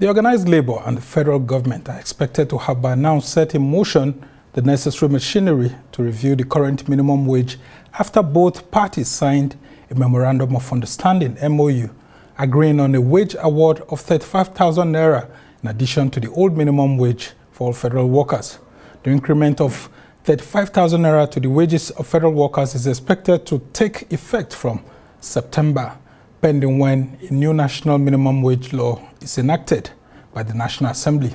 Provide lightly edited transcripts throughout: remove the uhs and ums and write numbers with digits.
The organized labor and the federal government are expected to have by now set in motion the necessary machinery to review the current minimum wage after both parties signed a Memorandum of Understanding, MOU, agreeing on a wage award of 35,000 naira in addition to the old minimum wage for all federal workers. The increment of 35,000 naira to the wages of federal workers is expected to take effect from September, pending when a new national minimum wage law is enacted by the National Assembly.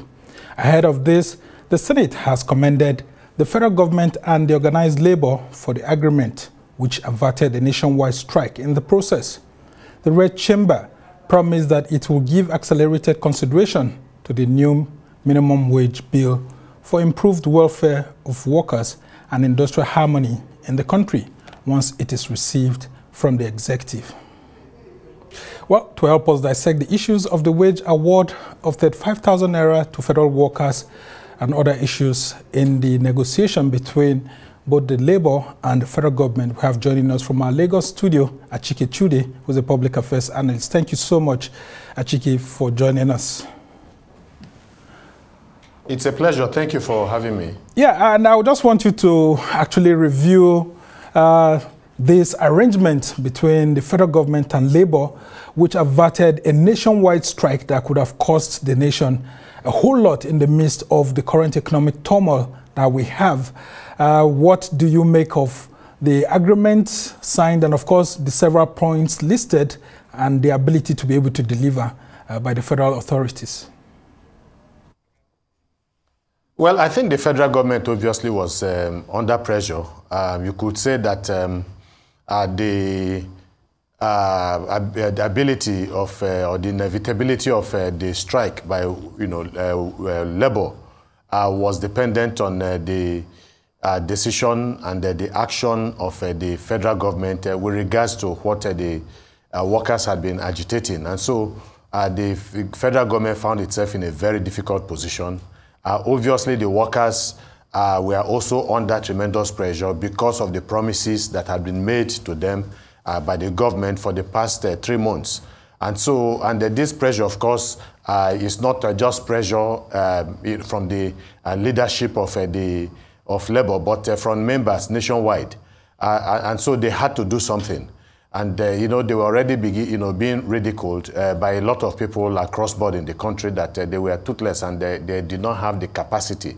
Ahead of this, the Senate has commended the federal government and the organized labor for the agreement, which averted a nationwide strike in the process. The Red Chamber promised that it will give accelerated consideration to the new minimum wage bill for improved welfare of workers and industrial harmony in the country once it is received from the executive. Well, to help us dissect the issues of the wage award of 35,000 naira to federal workers and other issues in the negotiation between both the Labour and the federal government, we have joining us from our Lagos studio, Achike Chude, who is a public affairs analyst. Thank you so much, Achike, for joining us. It's a pleasure. Thank you for having me. Yeah, and I just want you to actually review this arrangement between the federal government and Labour, which averted a nationwide strike that could have cost the nation a whole lot in the midst of the current economic turmoil that we have. What do you make of the agreement signed and, of course, the several points listed and the ability to be able to deliver by the federal authorities? Well, I think the federal government obviously was under pressure. You could say that the ability of or the inevitability of the strike by labor was dependent on the decision and the action of the federal government with regards to what the workers had been agitating. And so the federal government found itself in a very difficult position. Obviously, the workers were also under tremendous pressure because of the promises that had been made to them by the government for the past 3 months. And so, this pressure, of course, is not just pressure from the leadership of Labour, but from members nationwide. And so they had to do something. And, they were already being ridiculed by a lot of people across board in the country that they were toothless and they did not have the capacity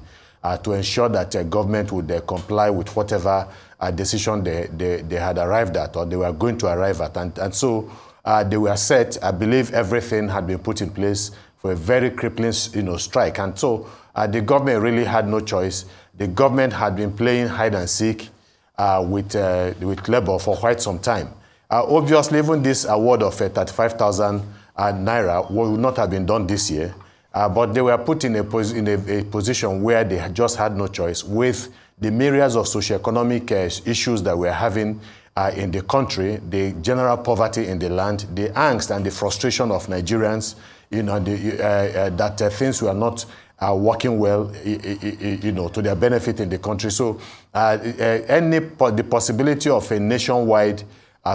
to ensure that government would comply with whatever decision they had arrived at or they were going to arrive at. And so they were set. I believe everything had been put in place for a very crippling strike. And so the government really had no choice. The government had been playing hide and seek with Labour for quite some time. Obviously, even this award of 35,000 naira would not have been done this year, but they were put in a position where they just had no choice with the myriads of socioeconomic issues that we're having in the country, the general poverty in the land, the angst and the frustration of Nigerians, that things were not working well, to their benefit in the country. So the possibility of a nationwide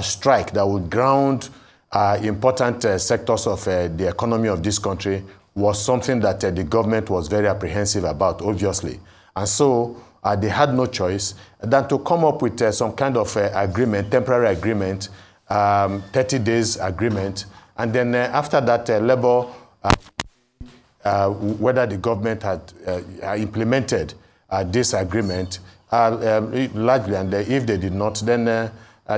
strike that would ground important sectors of the economy of this country was something that the government was very apprehensive about, obviously. And so they had no choice than to come up with some kind of agreement, temporary agreement, 30 days agreement. And then after that, Labour, whether the government had implemented this agreement largely, and if they did not, then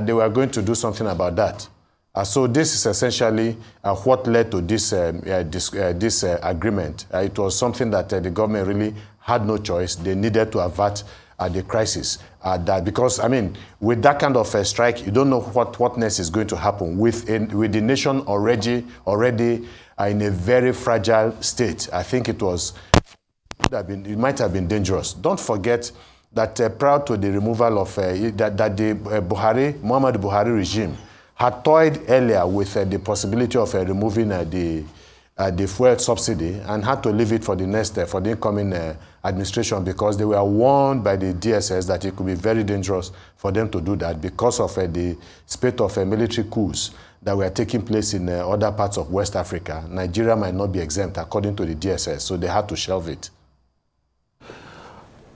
they were going to do something about that. So this is essentially what led to this agreement. It was something that the government really had no choice. They needed to avert the crisis. Because, I mean, with that kind of a strike, you don't know what next is going to happen. With the nation already in a very fragile state, I think it might have been dangerous. Don't forget that prior to the removal of that the Muhammadu Buhari regime had toyed earlier with the possibility of removing the fuel subsidy and had to leave it for the incoming administration, because they were warned by the DSS that it could be very dangerous for them to do that because of the spate of military coups that were taking place in other parts of West Africa. Nigeria might not be exempt according to the DSS, so they had to shelve it.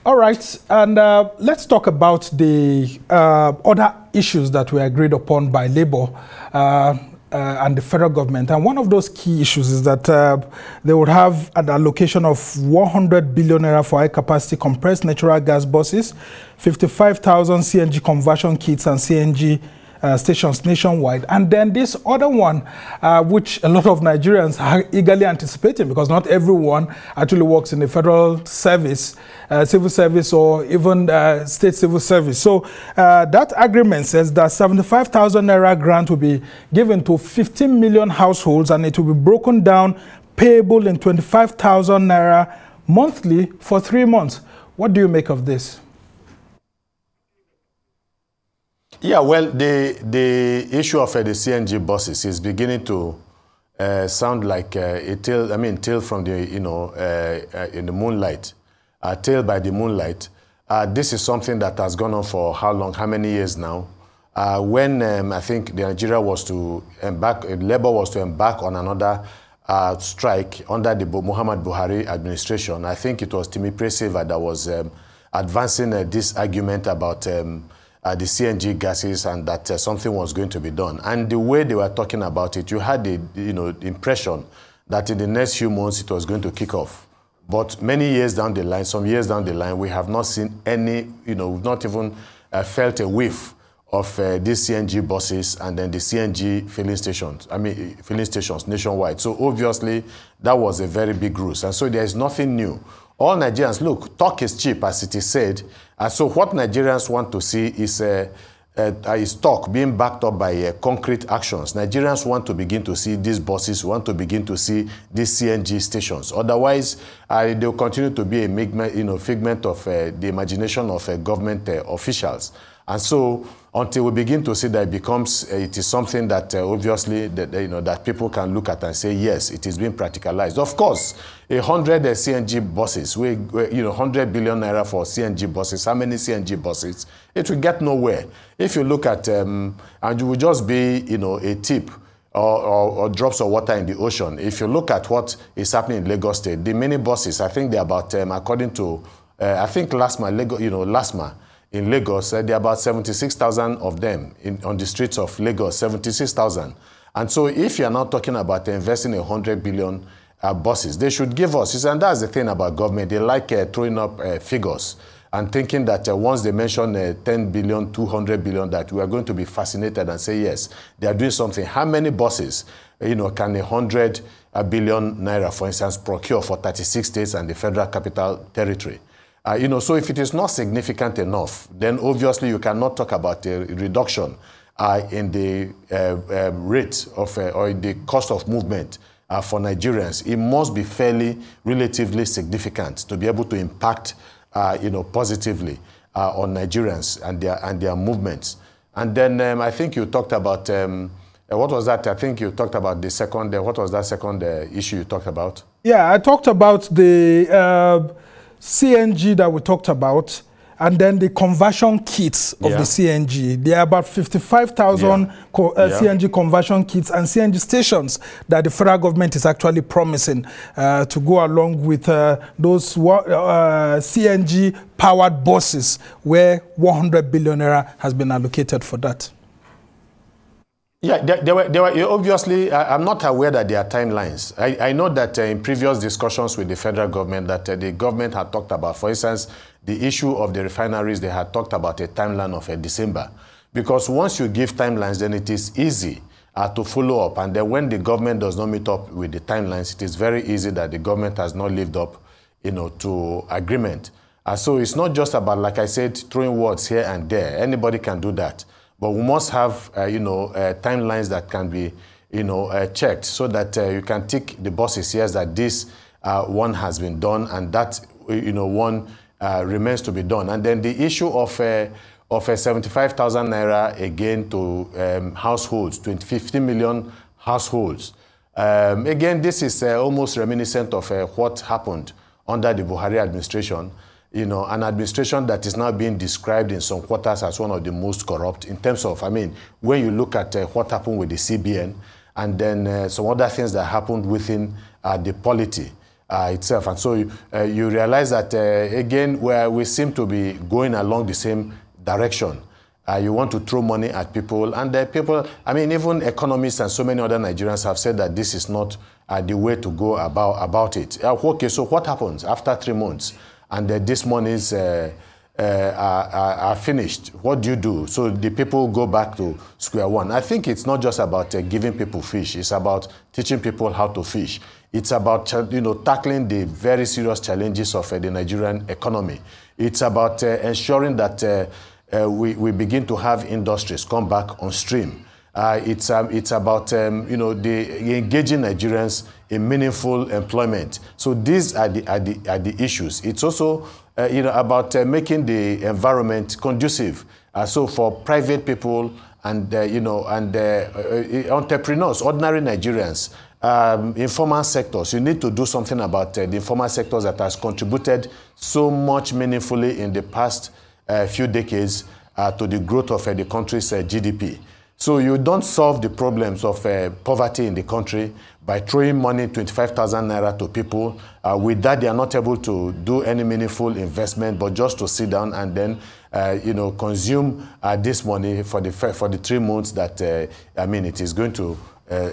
All right, and let's talk about the other issues that were agreed upon by Labour and the federal government. And one of those key issues is that they would have an allocation of 100 billion naira for high-capacity compressed natural gas buses, 55,000 CNG conversion kits and CNG stations nationwide. And then this other one, which a lot of Nigerians are eagerly anticipating, because not everyone actually works in the federal service, civil service, or even state civil service. So that agreement says that 75,000 naira grant will be given to 15 million households, and it will be broken down, payable in 25,000 naira monthly for 3 months. What do you make of this? Yeah, well, the issue of the CNG buses is beginning to sound like a tale. I mean, tale from the in the moonlight, tale by the moonlight. This is something that has gone on for how long? How many years now? When I think Nigeria was to embark, Labour was to embark on another strike under the Muhammad Buhari administration. I think it was Timi Preseva that was advancing this argument about the CNG gases, and that something was going to be done. And the way they were talking about it, you had the impression that in the next few months it was going to kick off. But many years down the line, some years down the line, we have not seen any, we've not even felt a whiff of these CNG buses and then the CNG filling stations, filling stations nationwide. So obviously that was a very big ruse. And so there is nothing new. All Nigerians, look, talk is cheap, as it is said. And so what Nigerians want to see is talk being backed up by concrete actions. Nigerians want to begin to see these buses, want to begin to see these CNG stations. Otherwise, they'll continue to be a figment of the imagination of government officials. And so until we begin to see that it is something that obviously that people can look at and say, yes, it is being practicalized. Of course, 100 CNG buses, 100 billion naira for CNG buses. How many CNG buses? It will get nowhere. If you look at, and it will just be, a tip or drops of water in the ocean. If you look at what is happening in Lagos State, the mini buses, I think they're about, according to, I think LASMA, in Lagos, there are about 76,000 of them on the streets of Lagos, 76,000. And so if you're not talking about investing 100 billion buses, they should give us, and that's the thing about government, they like throwing up figures and thinking that once they mention 10 billion, 200 billion, that we are going to be fascinated and say, yes, they are doing something. How many buses, can 100 billion naira, for instance, procure for 36 states and the Federal Capital Territory? So if it is not significant enough, then obviously you cannot talk about a reduction in the rate of or in the cost of movement for Nigerians. It must be fairly, relatively significant to be able to impact, positively on Nigerians and their movements. And then I think you talked about what was that? I think you talked about the second. What was that second issue you talked about? Yeah, I talked about the CNG that we talked about, and then the conversion kits of the CNG. There are about 55,000 CNG conversion kits and CNG stations that the federal government is actually promising to go along with those CNG-powered buses, where 100 billion naira has been allocated for that. Yeah, there were obviously, I'm not aware that there are timelines. I know that in previous discussions with the federal government that the government had talked about, for instance, the issue of the refineries, they had talked about a timeline of December. Because once you give timelines, then it is easy to follow up. And then when the government does not meet up with the timelines, it is very easy that the government has not lived up, to agreement. So it's not just about, like I said, throwing words here and there. Anybody can do that. But we must have, timelines that can be, checked so that you can tick the boxes here that this one has been done and that, one remains to be done. And then the issue of 75,000 naira again to households, 15 million households. Again, this is almost reminiscent of what happened under the Buhari administration, you know, an administration that is now being described in some quarters as one of the most corrupt in terms of, I mean, when you look at what happened with the CBN and then some other things that happened within the polity itself. And so you realize that, again, where we seem to be going along the same direction. You want to throw money at people, and people, I mean, even economists and so many other Nigerians have said that this is not the way to go about it. Okay, so what happens after 3 months and these monies are finished? What do you do? So the people go back to square one. I think it's not just about giving people fish. It's about teaching people how to fish. It's about, you know, tackling the very serious challenges of the Nigerian economy. It's about ensuring that we begin to have industries come back on stream. It's about you know, engaging Nigerians in meaningful employment. So these are the issues. It's also you know, about making the environment conducive. So for private people and you know, and entrepreneurs, ordinary Nigerians, informal sectors, you need to do something about the informal sectors that has contributed so much meaningfully in the past few decades to the growth of the country's GDP. So you don't solve the problems of poverty in the country by throwing money, 25,000 naira to people. With that, they are not able to do any meaningful investment, but just to sit down and then, you know, consume this money for the 3 months that, I mean, it is going to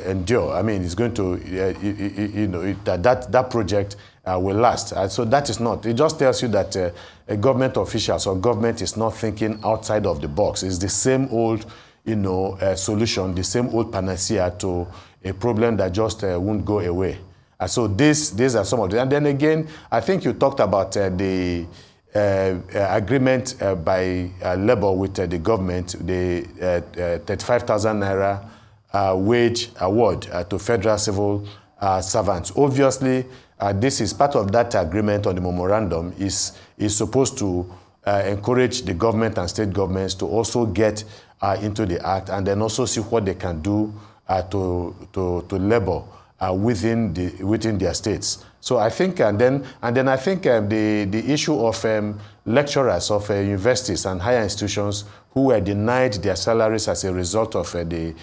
endure. I mean, it's going to, you know, that project will last. So that is not. It just tells you that government officials or government is not thinking outside of the box. It's the same old, you know, solution, the same old panacea to a problem that just won't go away. So these are some of them. And then again, I think you talked about the agreement by Labour with the government, the 35,000 naira wage award to federal civil servants. Obviously, this is part of that agreement on the memorandum is supposed to encourage the government and state governments to also get into the act and then also see what they can do to labor within their states. So I think, and then I think the issue of lecturers of universities and higher institutions who were denied their salaries as a result of the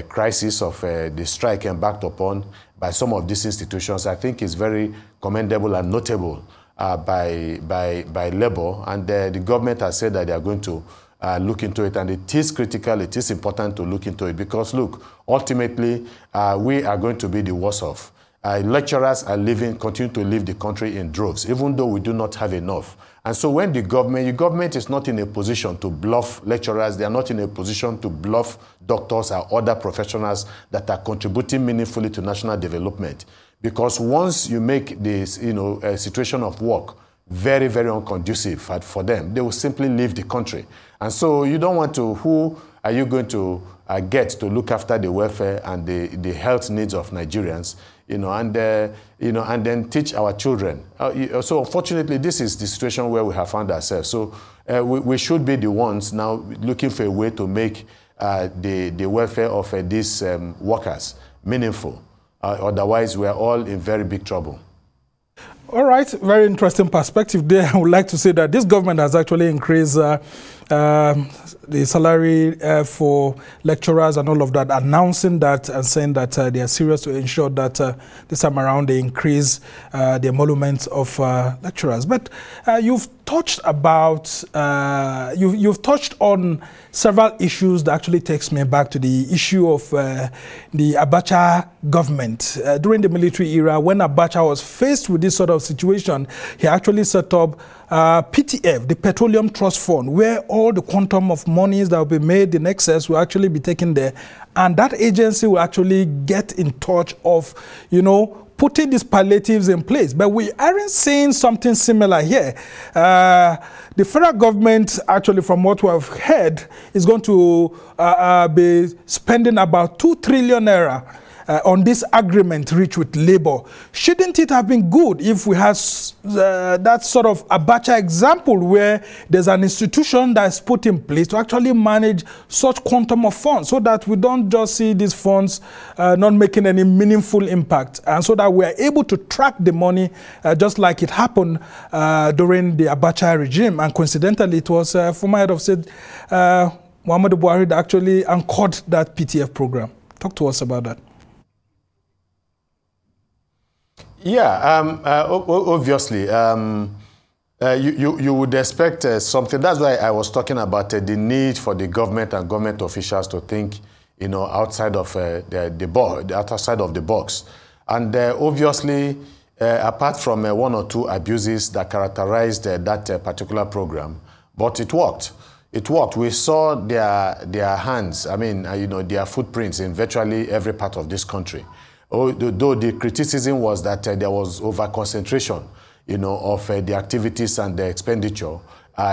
crisis of the strike embarked upon by some of these institutions, I think is very commendable and notable by Labour, and the government has said that they are going to look into it, and it is critical, it is important to look into it, because look, ultimately we are going to be the worst off. Lecturers are continue to leave the country in droves, even though we do not have enough. And so when the government is not in a position to bluff lecturers, they are not in a position to bluff doctors or other professionals that are contributing meaningfully to national development. Because once you make this, you know, a situation of work very, very unconducive for them, they will simply leave the country. And so you don't want to, who are you going to get to look after the welfare and the health needs of Nigerians, you know, and then teach our children. So unfortunately, this is the situation where we have found ourselves. So we should be the ones now looking for a way to make the welfare of these workers meaningful. Otherwise, we are all in very big trouble. All right, very interesting perspective there. I would like to say that this government has actually increased the salary for lecturers and all of that, announcing that and saying that they are serious to ensure that this time around they increase the emoluments of lecturers. But you've touched about, you've touched on several issues that actually takes me back to the issue of the Abacha government. During the military era, when Abacha was faced with this sort of situation, he actually set up PTF, the Petroleum Trust Fund, where all the quantum of monies that will be made in excess will actually be taken there. And that agency will actually get in touch of, you know, putting these palliatives in place. But we aren't seeing something similar here. The federal government, actually, from what we have heard, is going to be spending about 2 trillion naira on this agreement reached with Labour. Shouldn't it have been good if we had that sort of Abacha example where there's an institution that is put in place to actually manage such quantum of funds, so that we don't just see these funds not making any meaningful impact, and so that we are able to track the money just like it happened during the Abacha regime. And coincidentally, it was former head of state Muhammadu Buhari that actually anchored that PTF program. Talk to us about that. Yeah, obviously, you would expect something. That's why I was talking about the need for the government and government officials to think, outside of outside of the box. And obviously, apart from one or two abuses that characterized that particular program, but it worked. It worked. We saw their hands, their footprints in virtually every part of this country. Though the criticism was that there was over-concentration, of the activities and the expenditure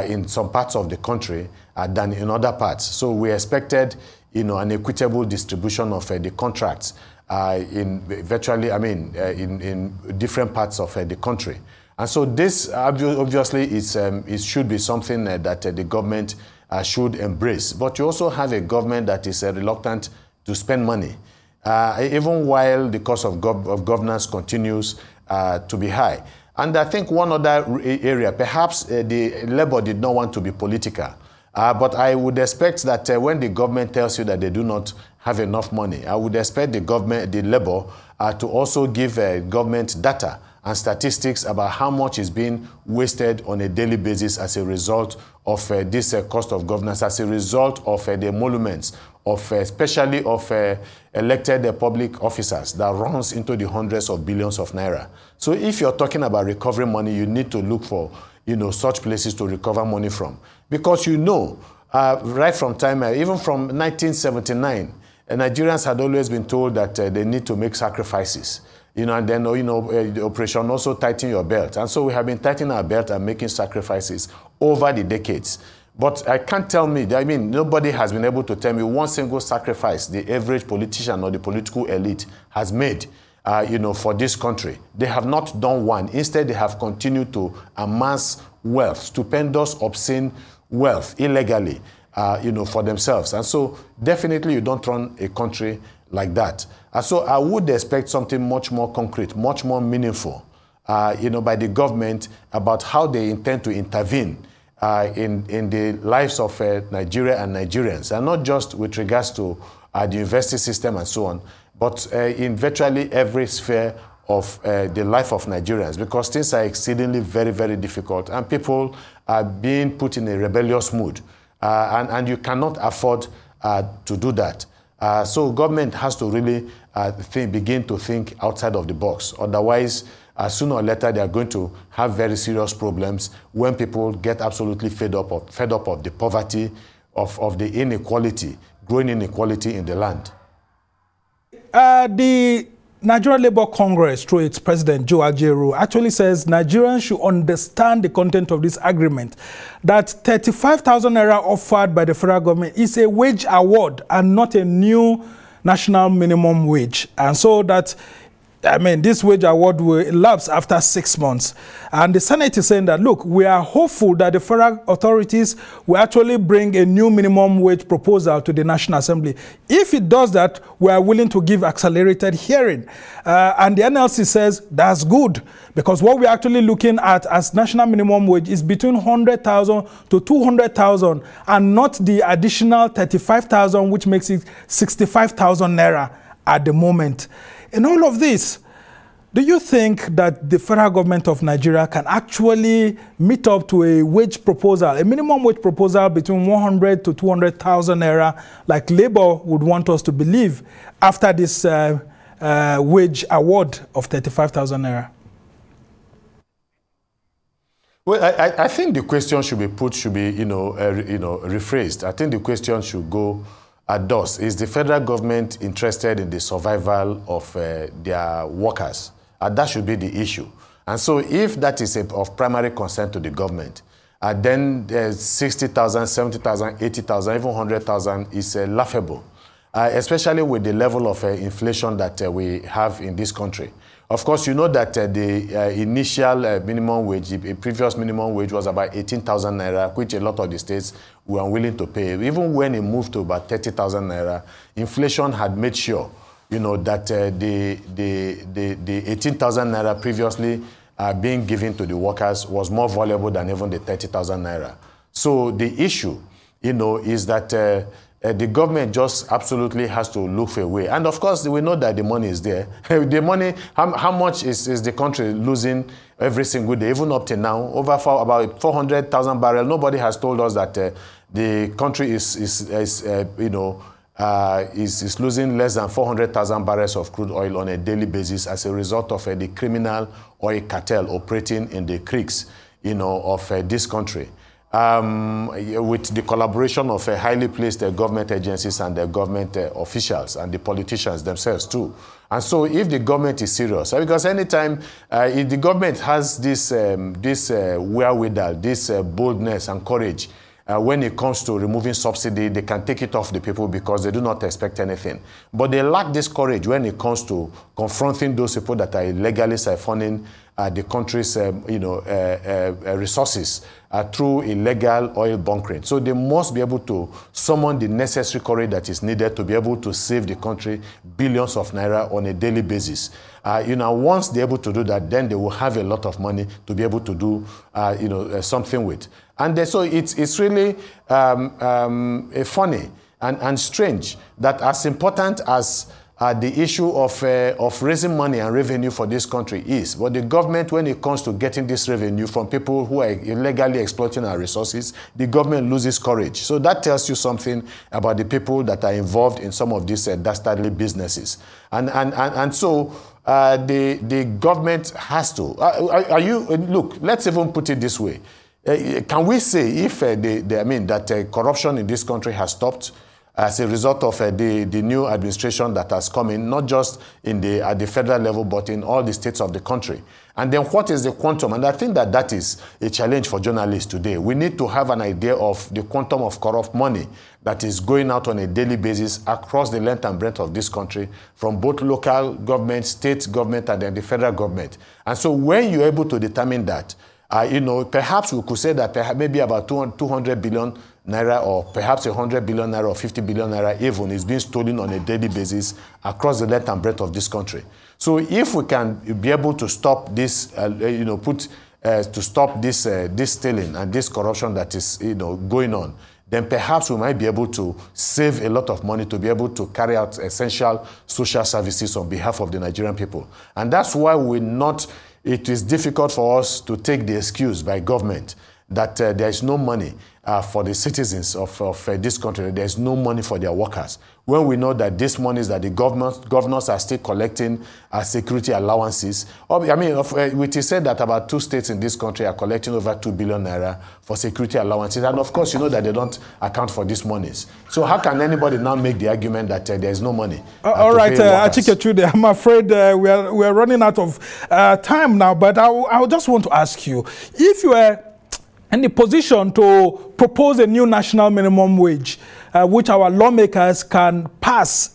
in some parts of the country than in other parts. So we expected, an equitable distribution of the contracts in virtually, in different parts of the country. And so this obviously it should be something that the government should embrace. But you also have a government that is reluctant to spend money, even while the cost of governance continues to be high. And I think one other area, perhaps the Labour did not want to be political, but I would expect that when the government tells you that they do not have enough money, I would expect the Labour to also give government data and statistics about how much is being wasted on a daily basis as a result of this cost of governance, as a result of the emoluments of especially of elected public officers that runs into the hundreds of billions of naira. So if you're talking about recovering money, you need to look for such places to recover money from, because right from time, even from 1979, Nigerians had always been told that they need to make sacrifices. And then, the operation also tighten your belt. And so we have been tightening our belt and making sacrifices over the decades. But I can't tell me, nobody has been able to tell me one single sacrifice the average politician or the political elite has made, for this country. They have not done one. Instead, they have continued to amass wealth, stupendous, obscene wealth, illegally, for themselves. And so definitely you don't run a country like that. And so I would expect something much more concrete, much more meaningful, by the government about how they intend to intervene in the lives of Nigeria and Nigerians, and not just with regards to the university system and so on, but in virtually every sphere of the life of Nigerians, because things are exceedingly very, very difficult, and people are being put in a rebellious mood, and you cannot afford to do that. So government has to really begin to think outside of the box. Otherwise, sooner or later, they are going to have very serious problems when people get absolutely fed up of the poverty, of the inequality, growing inequality in the land. The Nigerian Labour Congress, through its president, Joe Ajaero, actually says Nigerians should understand the content of this agreement, that 35,000 naira offered by the federal government is a wage award and not a new national minimum wage. And so that, this wage award will elapse after 6 months. And the Senate is saying that, look, we are hopeful that the federal authorities will actually bring a new minimum wage proposal to the National Assembly. If it does that, we are willing to give accelerated hearing. And the NLC says that's good, because what we're actually looking at as national minimum wage is between 100,000 to 200,000, and not the additional 35,000, which makes it 65,000 naira at the moment. In all of this, do you think that the federal government of Nigeria can actually meet up to a wage proposal, a minimum wage proposal between 100 to 200,000 naira, like Labour would want us to believe, after this wage award of 35,000 naira? Well, I think the question should be rephrased. I think the question should go thus: is the federal government interested in the survival of their workers? That should be the issue. And so if that is of primary concern to the government, then 60,000, 70,000, 80,000, even 100,000 is laughable. especially with the level of inflation that we have in this country. Of course, you know that the initial minimum wage, the previous minimum wage was about 18,000 naira, which a lot of the states were unwilling to pay. Even when it moved to about 30,000 naira, inflation had made sure, you know, that the 18,000 naira previously being given to the workers was more valuable than even the 30,000 naira. So the issue, you know, is that the government just absolutely has to look for a way. And of course, we know that the money is there. The money, how much is the country losing every single day, even up to now? About 400,000 barrels. Nobody has told us that the country is losing less than 400,000 barrels of crude oil on a daily basis as a result of the criminal oil cartel operating in the creeks, you know, of this country. With the collaboration of highly placed government agencies and the government officials and the politicians themselves too. And so if the government is serious, because anytime if the government has this wherewithal, this boldness and courage, when it comes to removing subsidy, they can take it off the people because they do not expect anything. But they lack this courage when it comes to confronting those people that are illegally siphoning the country's resources through illegal oil bunkering. So they must be able to summon the necessary courage that is needed to be able to save the country billions of naira on a daily basis. Once they're able to do that, then they will have a lot of money to be able to do something with. And so it's really funny and strange that as important as the issue of raising money and revenue for this country is, but the government, when it comes to getting this revenue from people who are illegally exploiting our resources, the government loses courage. So that tells you something about the people that are involved in some of these dastardly businesses. And so the government has to. Look, let's even put it this way. Can we say if that corruption in this country has stopped as a result of the new administration that has come in, not just at the federal level, but in all the states of the country? And then what is the quantum? And I think that is a challenge for journalists today. We need to have an idea of the quantum of corrupt money that is going out on a daily basis across the length and breadth of this country, from both local government, state government, and then the federal government. And so when you're able to determine that, perhaps we could say that maybe about 200 billion naira, or perhaps 100 billion naira, or 50 billion naira even, is being stolen on a daily basis across the length and breadth of this country. So if we can be able to stop this, stop this stealing and this corruption that is, going on, then perhaps we might be able to save a lot of money to be able to carry out essential social services on behalf of the Nigerian people. And that's why it is difficult for us to take the excuse by government that there is no money for the citizens of this country. There is no money for their workers, when we know that these monies that the governors are still collecting as security allowances. It is said that about 2 states in this country are collecting over 2 billion naira for security allowances. And of course, you know that they don't account for these monies. So how can anybody now make the argument that there is no money? All right, Achike, I'm afraid we are running out of time now, but I just want to ask you, if you were in the position to propose a new national minimum wage, which our lawmakers can pass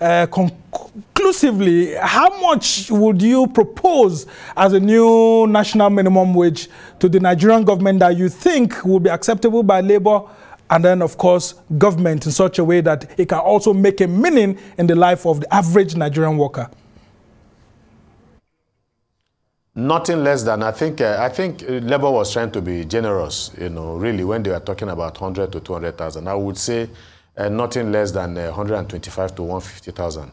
conclusively, how much would you propose as a new national minimum wage to the Nigerian government that you think will be acceptable by Labour, and then, of course, government, in such a way that it can also make a meaning in the life of the average Nigerian worker? Nothing less than, I think Labour was trying to be generous, really, when they were talking about 100 to 200,000. I would say nothing less than 125 to 150,000.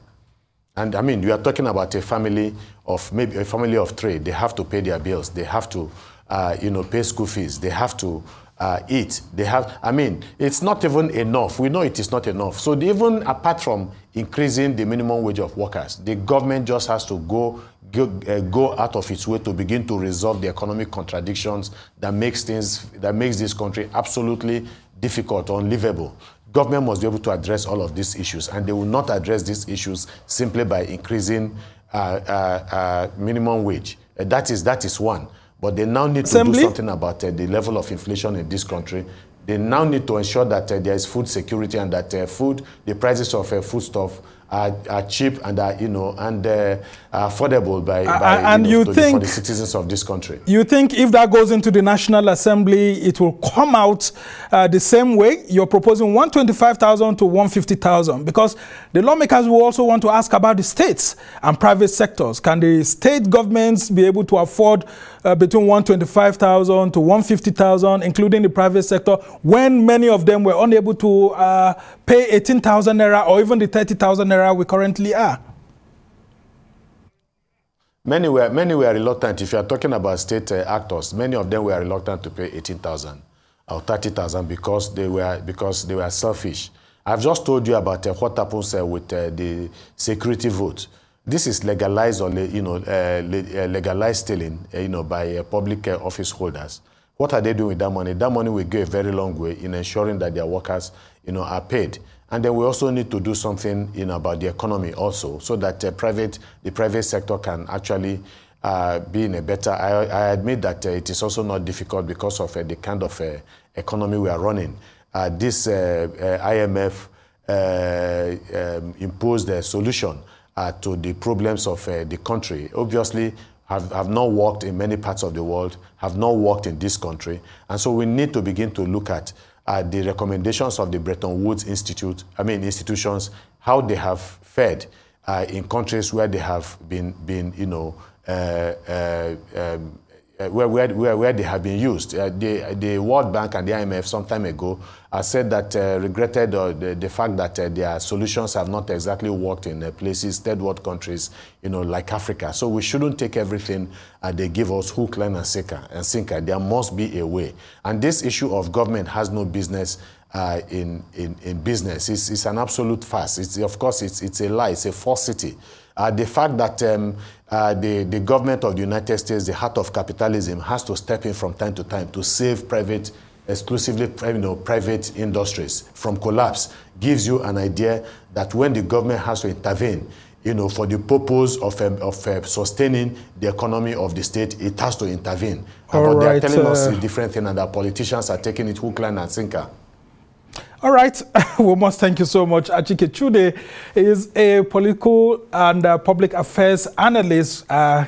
And you are talking about a family of 3. They have to pay their bills. They have to, pay school fees. They have to eat. It's not even enough. We know it is not enough. So even apart from increasing the minimum wage of workers, the government just has to go out of its way to begin to resolve the economic contradictions that makes this country absolutely difficult or unlivable. Government must be able to address all of these issues, and they will not address these issues simply by increasing minimum wage. That is one. But they now need to do something about the level of inflation in this country. They now need to ensure that there is food security and that the prices of foodstuff are cheap and are, affordable for the citizens of this country. You think if that goes into the National Assembly, it will come out the same way? You're proposing 125,000 to 150,000 because the lawmakers will also want to ask about the states and private sectors. Can the state governments be able to afford between 125,000 to 150,000, including the private sector, when many of them were unable to pay 18,000 naira or even the 30,000 naira we currently are? Many were reluctant. If you are talking about state actors, many of them were reluctant to pay 18,000 or 30,000 because they were selfish. I've just told you about what happens with the security vote. This is legalized or legalized stealing, by public office holders. What are they doing with that money? That money will go a very long way in ensuring that their workers, are paid. And then we also need to do something, about the economy also, so that the private sector can actually be in a better. I admit that it is also not difficult because of the kind of economy we are running. This IMF imposed a solution to the problems of the country. Obviously, have not worked in many parts of the world, have not worked in this country. And so we need to begin to look at the recommendations of the Bretton Woods institutions, how they have fared in countries where they have been where they have been used. The World Bank and the IMF some time ago said that regretted the fact that their solutions have not exactly worked in places, third world countries, like Africa. So we shouldn't take everything they give us hook, line, and sinker. There must be a way. And this issue of government has no business in business. It's an absolute farce. Of course, it's a lie. It's a falsity. The fact that the government of the United States, the heart of capitalism, has to step in from time to time to save exclusively private industries from collapse gives you an idea that when the government has to intervene, for the purpose of sustaining the economy of the state, it has to intervene. But they are telling us a different thing, and our politicians are taking it hook, line, and sinker. All right, we must thank you so much. Achike Chude is a political and public affairs analyst.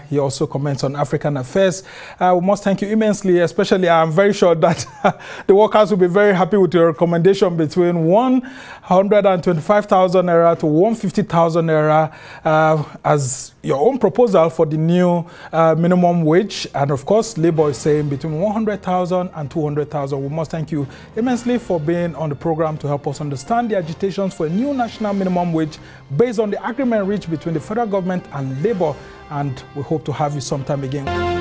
He also comments on African affairs. We must thank you immensely, especially I'm very sure that the workers will be very happy with your recommendation between 125,000 naira to 150,000 naira as your own proposal for the new minimum wage. And of course, Labour is saying between 100,000 and 200,000. We must thank you immensely for being on the program to help us understand the agitations for a new national minimum wage based on the agreement reached between the federal government and Labour, and we hope to have you sometime again.